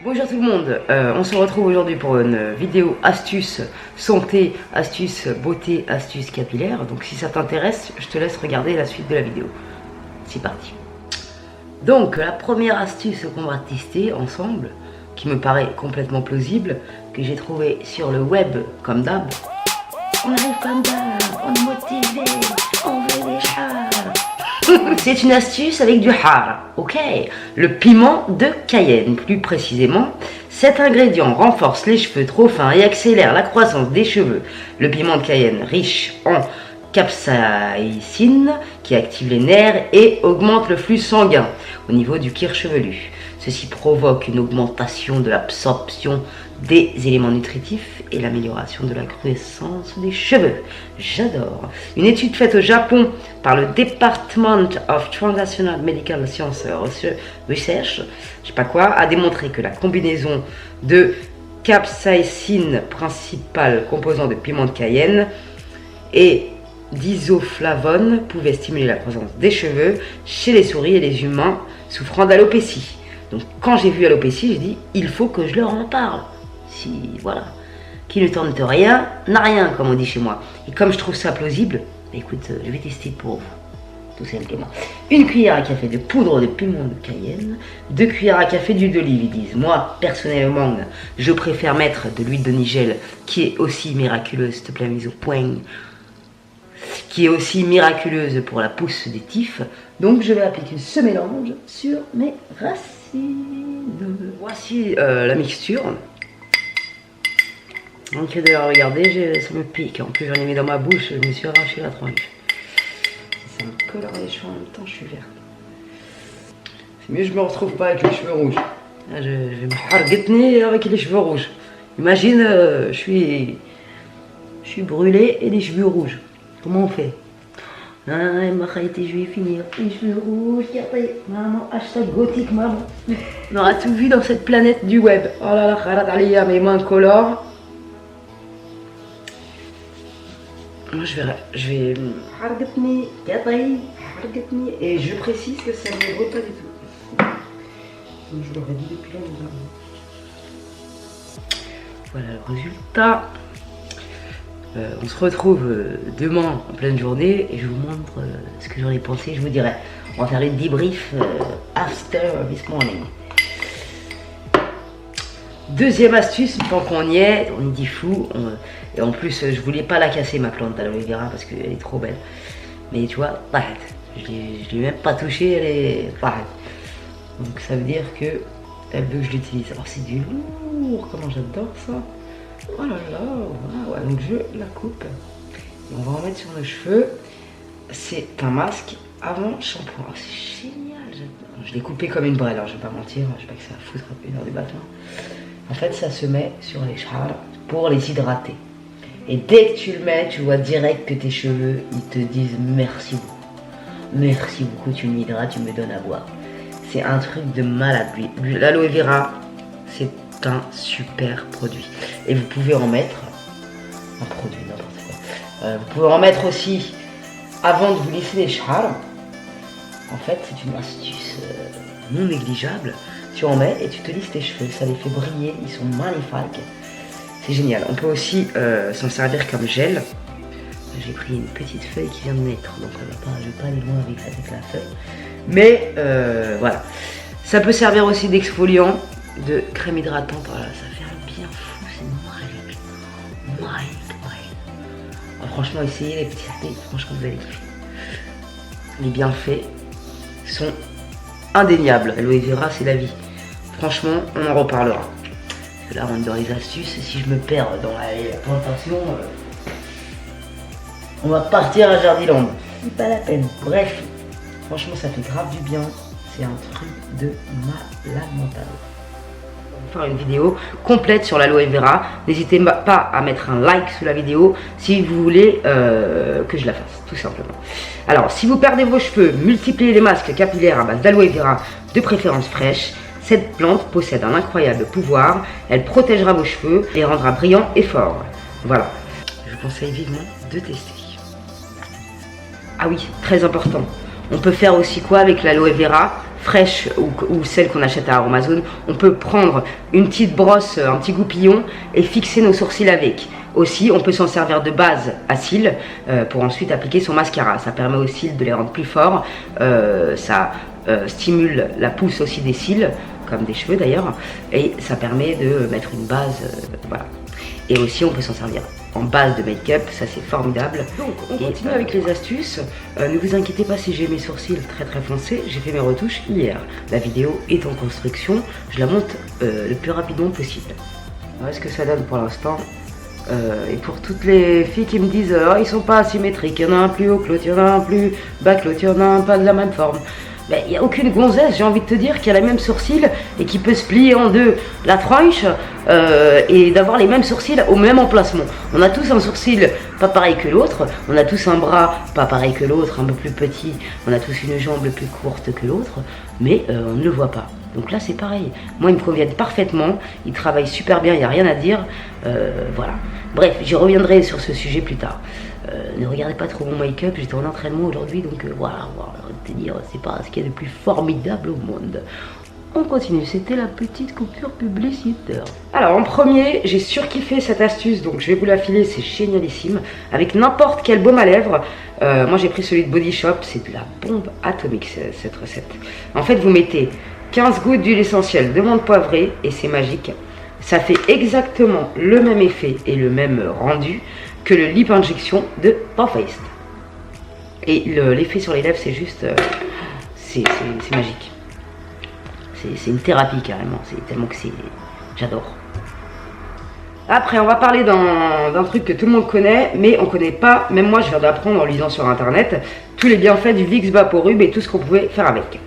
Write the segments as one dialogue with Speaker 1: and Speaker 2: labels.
Speaker 1: Bonjour tout le monde, on se retrouve aujourd'hui pour une vidéo astuce santé, astuce beauté, astuce capillaire. Donc si ça t'intéresse, je te laisse regarder la suite de la vidéo. C'est parti. Donc la première astuce qu'on va tester ensemble, qui me paraît complètement plausible, que j'ai trouvé sur le web comme d'hab. On arrive comme d'hab, on est motivé, on veut des chars. C'est une astuce avec du har, ok. Le piment de Cayenne, plus précisément. Cet ingrédient renforce les cheveux trop fins et accélère la croissance des cheveux. Le piment de Cayenne, riche en capsaïcine, qui active les nerfs et augmente le flux sanguin au niveau du cuir chevelu. Ceci provoque une augmentation de l'absorption des éléments nutritifs et l'amélioration de la croissance des cheveux. J'adore. Une étude faite au Japon par le Department of Translational Medical Science Research, je sais pas quoi, a démontré que la combinaison de capsaïcine, principal composant de piment de Cayenne, et d'isoflavone pouvait stimuler la croissance des cheveux chez les souris et les humains souffrant d'alopécie. Donc quand j'ai vu alopécie, j'ai dit il faut que je leur en parle. Si voilà, qui ne tente rien n'a rien, comme on dit chez moi. Et comme je trouve ça plausible, bah écoute, je vais tester pour vous, tout simplement. Une cuillère à café de poudre de piment de Cayenne, 2 cuillères à café d'huile d'olive. Ils disent, moi personnellement, je préfère mettre de l'huile de Nigel, qui est aussi miraculeuse, s'il te plaît, mise au point, qui est aussi miraculeuse pour la pousse des tifs. Donc je vais appliquer ce mélange sur mes racines. Voici la mixture. Donc de la regarder, ça me pique. En plus j'en ai mis dans ma bouche, je me suis arraché la tronche. Ça me colore les cheveux en même temps, je suis verte. C'est mieux, je me retrouve pas avec les cheveux rouges. Là, je vais me harguetner avec les cheveux rouges. Imagine, je suis brûlée et les cheveux rouges. Comment on fait? Ah, je vais finir les cheveux rouges, maman, hashtag gothique, maman. On aura tout vu dans cette planète du web. Oh là là, kharat aliya, mais moins colore. Moi je vais et je précise que ça ne brûle pas du tout. Je l'aurais dit depuis longtemps. Voilà le résultat. On se retrouve demain en pleine journée et je vous montre ce que j'en ai pensé. Je vous dirai, on va faire le débrief after this morning. Deuxième astuce, tant qu'on y est, on y dit fou. Et en plus, je voulais pas la casser ma plante d'aloe vera parce qu'elle est trop belle. Mais tu vois, pareil. Je l'ai même pas touchée, elle est pareil. Donc ça veut dire que elle veut que je l'utilise. Alors c'est du lourd, comment j'adore ça. Oh là là, voilà, ouais, donc je la coupe. Et on va en mettre sur nos cheveux. C'est un masque avant shampoing. Oh, c'est génial, j'adore. Je l'ai coupé comme une brêle, alors je vais pas mentir, je sais pas que ça va foutre une heure du matin. En fait, ça se met sur les cheveux pour les hydrater. Et dès que tu le mets, tu vois direct que tes cheveux, ils te disent merci beaucoup. Merci beaucoup, tu m'hydrates, tu me donnes à boire. C'est un truc de malade. L'aloe vera, c'est un super produit. Et vous pouvez en mettre un produit, n'importe quoi. Vous pouvez en mettre aussi avant de vous lisser les cheveux. En fait, c'est une astuce non négligeable. Tu en mets et tu te lisses tes cheveux, ça les fait briller, ils sont magnifiques. C'est génial. On peut aussi s'en servir comme gel. J'ai pris une petite feuille qui vient de naître, donc je vais pas aller loin avec la feuille. Mais voilà. Ça peut servir aussi d'exfoliant, de crème hydratante. Voilà, ça fait un bien fou, c'est magique. Alors, franchement, essayez les petits aspects, franchement vous allez kiffer. Les bienfaits sont indéniables. L'aloe vera, c'est la vie. Franchement, on en reparlera. Parce que là, on est dans les astuces. Si je me perds dans la plantation, on va partir à Jardiland. C'est pas la peine. Bref, franchement, ça fait grave du bien. C'est un truc de malade mental. On va faire une vidéo complète sur l'aloe vera. N'hésitez pas à mettre un like sous la vidéo si vous voulez que je la fasse, tout simplement. Alors, si vous perdez vos cheveux, multipliez les masques capillaires à base d'aloe vera, de préférence fraîche. Cette plante possède un incroyable pouvoir. Elle protégera vos cheveux et les rendra brillants et forts. Voilà. Je vous conseille vivement de tester. Ah oui, très important. On peut faire aussi quoi avec l'aloe vera? fraîches ou celles qu'on achète à Amazon, on peut prendre une petite brosse, un petit goupillon et fixer nos sourcils avec. Aussi, on peut s'en servir de base à cils pour ensuite appliquer son mascara. Ça permet aux cils de les rendre plus forts, ça stimule la pousse aussi des cils, comme des cheveux d'ailleurs, et ça permet de mettre une base, voilà. Et aussi, on peut s'en servir en base de make-up, ça c'est formidable. Donc, on continue avec les astuces. Ne vous inquiétez pas si j'ai mes sourcils très foncés, j'ai fait mes retouches hier. La vidéo est en construction, je la monte le plus rapidement possible. Voilà ce que ça donne pour l'instant. Et pour toutes les filles qui me disent oh, ils sont pas asymétriques, il y en a un plus haut que l'autre, il y en a un plus bas que l'autre, il y en a un pas de la même forme. Ben, il n'y a aucune gonzesse, j'ai envie de te dire, qui a les mêmes sourcils et qui peut se plier en deux la tranche et d'avoir les mêmes sourcils au même emplacement. On a tous un sourcil pas pareil que l'autre, on a tous un bras pas pareil que l'autre, un peu plus petit, on a tous une jambe plus courte que l'autre, mais on ne le voit pas. Donc là c'est pareil, moi ils me conviennent parfaitement, ils travaillent super bien, il n'y a rien à dire, voilà. Bref, j'y reviendrai sur ce sujet plus tard. Ne regardez pas trop mon make-up, j'étais en entraînement aujourd'hui, donc voilà, te dire, c'est pas ce qu'il y a de plus formidable au monde. On continue, c'était la petite coupure publicitaire. Alors en premier, j'ai surkiffé cette astuce, donc je vais vous la filer, c'est génialissime. Avec n'importe quel baume à lèvres, moi j'ai pris celui de Body Shop, c'est de la bombe atomique cette recette. En fait, vous mettez 15 gouttes d'huile essentielle de menthe poivrée et c'est magique. Ça fait exactement le même effet et le même rendu que le lip injection de Too Faced. Et l'effet sur les lèvres, c'est juste... c'est magique. C'est une thérapie carrément. C'est tellement que c'est... J'adore. Après, on va parler d'un truc que tout le monde connaît, mais on connaît pas, même moi je viens d'apprendre en lisant sur internet, tous les bienfaits du Vicks Vaporub et tout ce qu'on pouvait faire avec.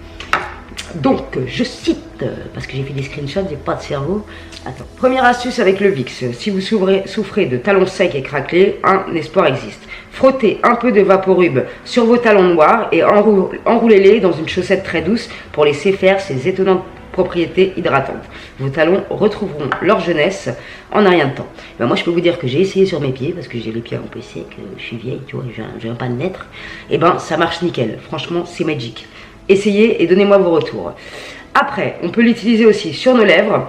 Speaker 1: Donc, je cite, parce que j'ai fait des screenshots, j'ai pas de cerveau. Attends. Première astuce avec le Vicks. Si vous souffrez de talons secs et craquelés, un espoir existe. Frottez un peu de Vaporub sur vos talons noirs et enroulez-les dans une chaussette très douce pour laisser faire ces étonnantes propriétés hydratantes. Vos talons retrouveront leur jeunesse en un rien de temps. Ben moi, je peux vous dire que j'ai essayé sur mes pieds, parce que j'ai les pieds un peu secs, je suis vieille, tu vois, je viens pas de naître. Et ben, ça marche nickel. Franchement, c'est magique. Essayez et donnez-moi vos retours. Après, on peut l'utiliser aussi sur nos lèvres.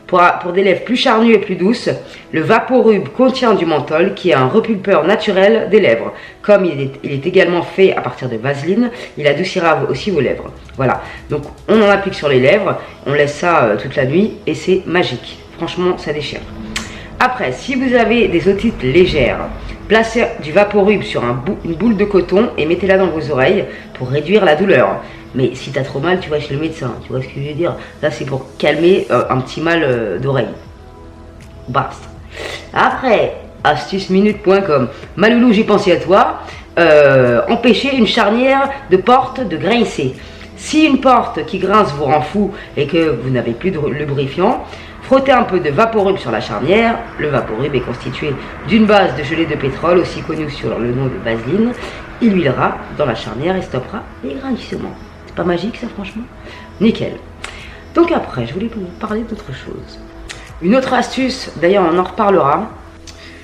Speaker 1: Pour des lèvres plus charnues et plus douces, le Vaporub contient du menthol qui est un repulpeur naturel des lèvres. Comme il est également fait à partir de vaseline, il adoucira aussi vos lèvres. Voilà, donc on en applique sur les lèvres, on laisse ça toute la nuit et c'est magique. Franchement, ça déchire. Après, si vous avez des otites légères, placez du Vaporub sur une boule de coton et mettez-la dans vos oreilles pour réduire la douleur. Mais si t'as trop mal, tu vas chez le médecin, tu vois ce que je veux dire. Là, c'est pour calmer un petit mal d'oreille. Basta. Après, astuceminute.com. Maloulou, j'ai pensé à toi. Empêcher une charnière de porte de grincer. Si une porte qui grince vous rend fou et que vous n'avez plus de lubrifiant, frottez un peu de Vaporub sur la charnière. Le Vaporub est constitué d'une base de gelée de pétrole, aussi connue sur le nom de vaseline. Il huilera dans la charnière et stoppera les grincements. C'est pas magique ça, franchement? Nickel. Donc après, je voulais vous parler d'autre chose. Une autre astuce, d'ailleurs on en reparlera.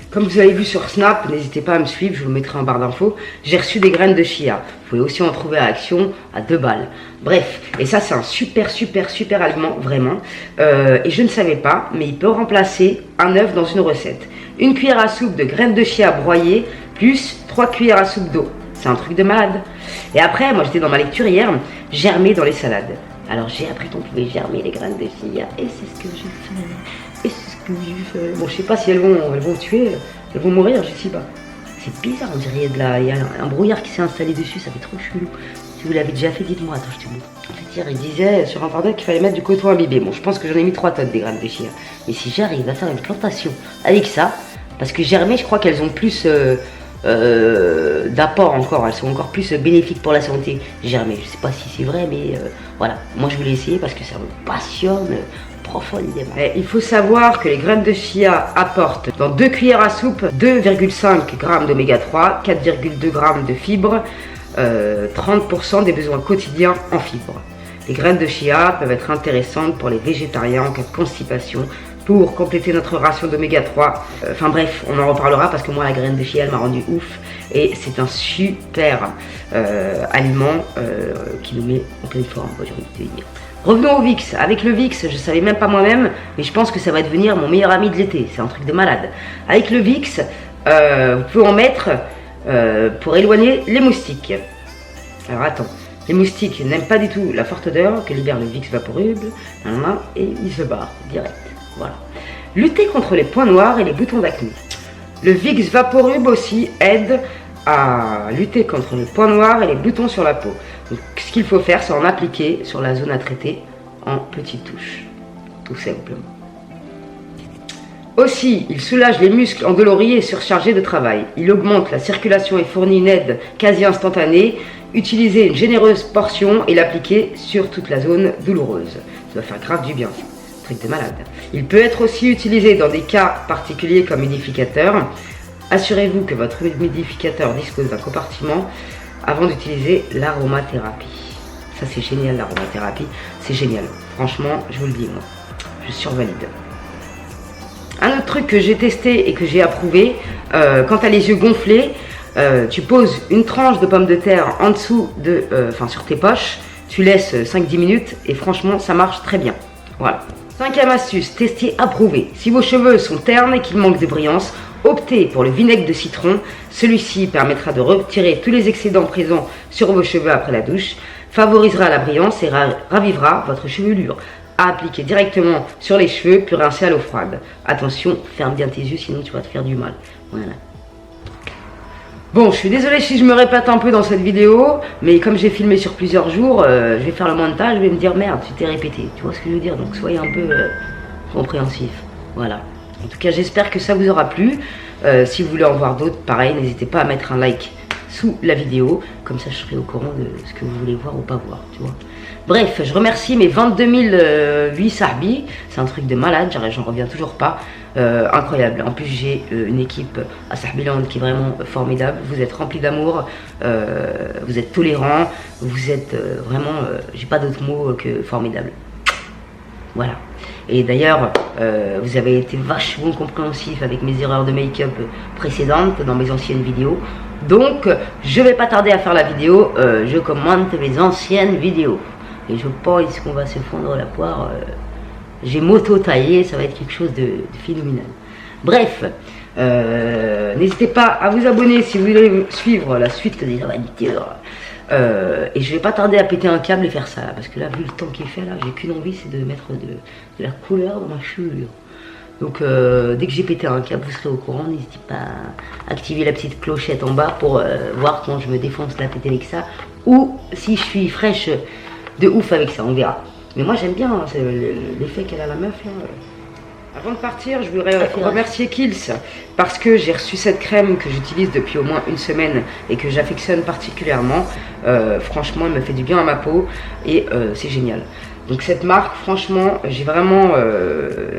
Speaker 1: Comme vous avez vu sur Snap, n'hésitez pas à me suivre, je vous mettrai en barre d'infos. J'ai reçu des graines de chia. Vous pouvez aussi en trouver à Action à 2 balles. Bref, et ça c'est un super aliment, vraiment. Et je ne savais pas, mais il peut remplacer un œuf dans une recette. Une cuillère à soupe de graines de chia broyées, plus 3 cuillères à soupe d'eau. C'est un truc de malade. Et après, moi j'étais dans ma lecture hier, germer dans les salades. Alors j'ai appris qu'on pouvait germer les graines de chia, et c'est ce que j'ai fait. Et c'est ce que j'ai fait. Bon, je sais pas si elles vont tuer, elles vont mourir, je sais pas. C'est bizarre, on dirait il y a un brouillard qui s'est installé dessus, ça fait trop chelou. Si vous l'avez déjà fait, dites-moi. Attends, je te montre. En fait, hier, il disait sur internet qu'il fallait mettre du coton imbibé. Bon, je pense que j'en ai mis 3 tonnes des graines de chia. Mais si j'arrive à faire une plantation avec ça, parce que germer, je crois qu'elles ont plus d'apport encore, elles sont encore plus bénéfiques pour la santé. Germer, je sais pas si c'est vrai, mais voilà. Moi, je voulais essayer parce que ça me passionne profondément. Il faut savoir que les graines de chia apportent dans 2 cuillères à soupe 2,5 g d'oméga 3, 4,2 g de fibres, 30% des besoins quotidiens en fibres. Les graines de chia peuvent être intéressantes pour les végétariens en cas de constipation, pour compléter notre ration d'oméga 3. Enfin bref, on en reparlera parce que moi la graine de chia elle m'a rendu ouf et c'est un super aliment qui nous met en pleine forme, j'ai envie de te dire. Revenons au VIX. Avec le VIX, je savais même pas moi-même, mais je pense que ça va devenir mon meilleur ami de l'été. C'est un truc de malade. Avec le VIX, vous pouvez en mettre pour éloigner les moustiques. Alors attends, les moustiques n'aiment pas du tout la forte odeur que libère le VIX Vaporub, et ils se barrent direct. Voilà. Lutter contre les points noirs et les boutons d'acné. Le VIX Vaporub aussi aide à lutter contre les points noirs et les boutons sur la peau. Donc, ce qu'il faut faire, c'est en appliquer sur la zone à traiter en petites touches, tout simplement. Aussi, il soulage les muscles endoloris et surchargés de travail. Il augmente la circulation et fournit une aide quasi instantanée. Utilisez une généreuse portion et l'appliquer sur toute la zone douloureuse. Ça va faire grave du bien, ça. Truc de malade. Il peut être aussi utilisé dans des cas particuliers comme humidificateur. Assurez-vous que votre humidificateur dispose d'un compartiment avant d'utiliser l'aromathérapie. Ça c'est génial, l'aromathérapie, c'est génial. Franchement, je vous le dis, moi, je survalide. Un autre truc que j'ai testé et que j'ai approuvé, quand tu as les yeux gonflés, tu poses une tranche de pomme de terre en dessous de, sur tes poches, tu laisses 5-10 minutes et franchement ça marche très bien. Voilà. 5e astuce, testé, approuvé. Si vos cheveux sont ternes et qu'ils manquent de brillance, optez pour le vinaigre de citron. Celui-ci permettra de retirer tous les excédents présents sur vos cheveux après la douche, favorisera la brillance et ravivera votre chevelure. À appliquer directement sur les cheveux, puis rincer à l'eau froide. Attention, ferme bien tes yeux, sinon tu vas te faire du mal. Voilà. Bon, je suis désolée si je me répète un peu dans cette vidéo, mais comme j'ai filmé sur plusieurs jours, je vais faire le montage, je vais me dire merde, tu t'es répété. Tu vois ce que je veux dire? Donc soyez un peu compréhensif. Voilà. En tout cas, j'espère que ça vous aura plu. Si vous voulez en voir d'autres, pareil, n'hésitez pas à mettre un like sous la vidéo. Comme ça, je serai au courant de ce que vous voulez voir ou pas voir, tu vois. Bref, je remercie mes 22 008 sahbis. C'est un truc de malade, j'en reviens toujours pas. Incroyable. En plus, j'ai une équipe à Sahbiland qui est vraiment formidable. Vous êtes remplis d'amour, vous êtes tolérants, vous êtes vraiment, j'ai pas d'autres mots que formidable. Voilà. Et d'ailleurs, vous avez été vachement compréhensif avec mes erreurs de make-up précédentes dans mes anciennes vidéos. Donc, je vais pas tarder à faire la vidéo. Je commente mes anciennes vidéos. Et je pense qu'on va se fondre la poire. J'ai moto-taillé, ça va être quelque chose de phénoménal. Bref, n'hésitez pas à vous abonner si vous voulez suivre la suite des aventures. Et je vais pas tarder à péter un câble et faire ça, parce que là, vu le temps qu'il fait, là, j'ai qu'une envie, c'est de mettre de la couleur dans ma chevelure. Donc, dès que j'ai pété un câble, vous serez au courant. N'hésitez pas à activer la petite clochette en bas pour voir quand je me défonce la tête avec ça, ou si je suis fraîche de ouf avec ça, on verra. Mais moi j'aime bien hein, l'effet qu'elle a la meuf là. Avant de partir, je voudrais remercier Kiehl's parce que j'ai reçu cette crème que j'utilise depuis au moins une semaine et que j'affectionne particulièrement. Franchement, elle me fait du bien à ma peau et c'est génial. Donc cette marque, franchement,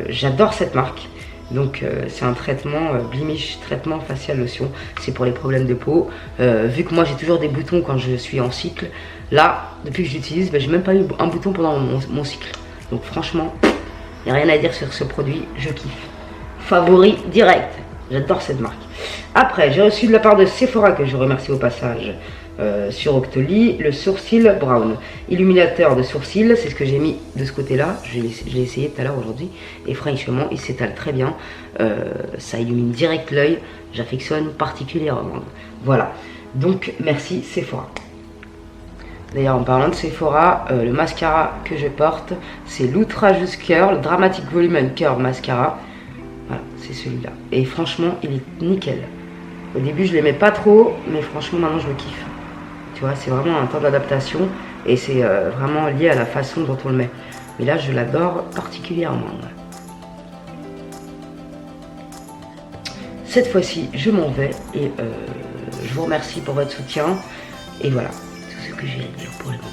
Speaker 1: j'adore cette marque. Donc c'est un traitement Blemish, traitement facial lotion. C'est pour les problèmes de peau. Vu que moi j'ai toujours des boutons quand je suis en cycle, là, depuis que je l'utilise, j'ai même pas eu un bouton pendant mon cycle. Donc franchement, il n'y a rien à dire sur ce produit, je kiffe. Favori direct, j'adore cette marque. Après, j'ai reçu de la part de Sephora, que je remercie au passage, sur Octoly, le sourcil brown. Illuminateur de sourcil, c'est ce que j'ai mis de ce côté-là. Je l'ai essayé tout à l'heure aujourd'hui. Et franchement, il s'étale très bien. Ça illumine direct l'œil. J'affectionne particulièrement. Voilà. Donc, merci Sephora. D'ailleurs, en parlant de Sephora, le mascara que je porte, c'est l'Outrageous Curl Dramatic Volume and Curl Mascara. Voilà, c'est celui-là. Et franchement, il est nickel. Au début, je l'aimais pas trop, mais franchement, maintenant, je le kiffe. Tu vois, c'est vraiment un temps d'adaptation et c'est vraiment lié à la façon dont on le met. Mais là, je l'adore particulièrement. Cette fois-ci, je m'en vais et je vous remercie pour votre soutien. Et voilà, tout ce que j'ai à dire pour le moment.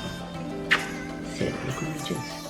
Speaker 1: C'est la Jones.